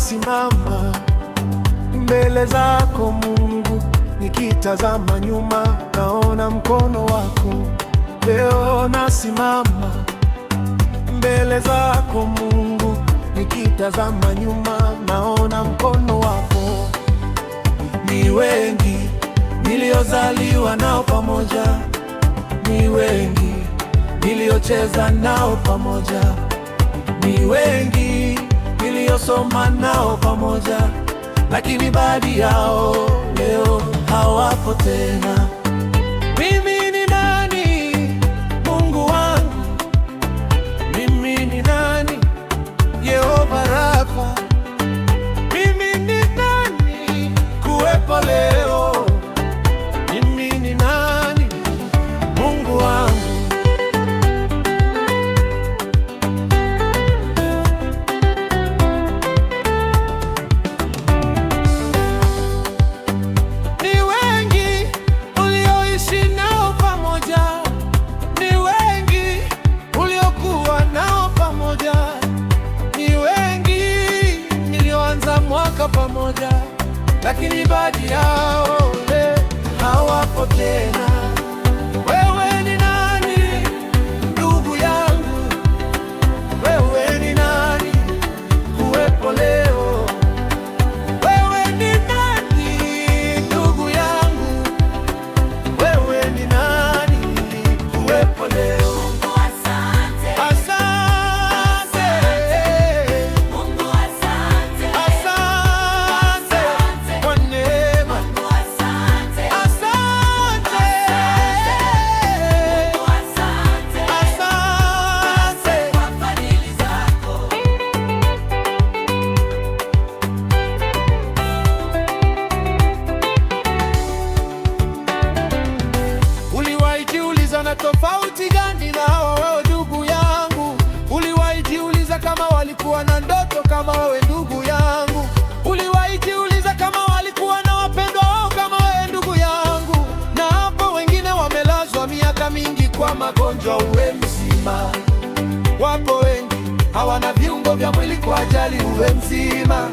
nasimama mbele zako Mungu, nikitazama nyuma naona mkono wako. Leo nasimama mbele zako Mungu, nikitazama nyuma naona mkono wako. Ni wengi niliozaliwa nao pamoja, ni wengi niliocheza nao pamoja, ni wengi niliosoma nao pamoja, lakini baadhi yao leo hawapo tena. Mimi ni nani, Mungu wangu? Mimi ni nani, Yehova Rafa? Mimi ni nani kuwepo leo? Mimi ni nani, Mungu wangu? Pamoja, lakini baadhi yao hawapo tena. Wewe ni nani, ndugu yangu? Wewe ni nani kuwepo leo? Wewe ni nani, ndugu yangu? Wewe ni nani kuwepo leo? Na tofauti gani nao wewe ndugu yangu? Uliwahi jiuliza kama walikuwa na ndoto kama wewe ndugu yangu? Uliwahi jiuliza kama walikuwa na wapendwa wao kama wewe ndugu yangu? Na hapo wengine wamelazwa miaka mingi kwa magonjwa, uwe mzima. Wapo wengi hawana viungo vya mwili kwa ajali, uwe mzima.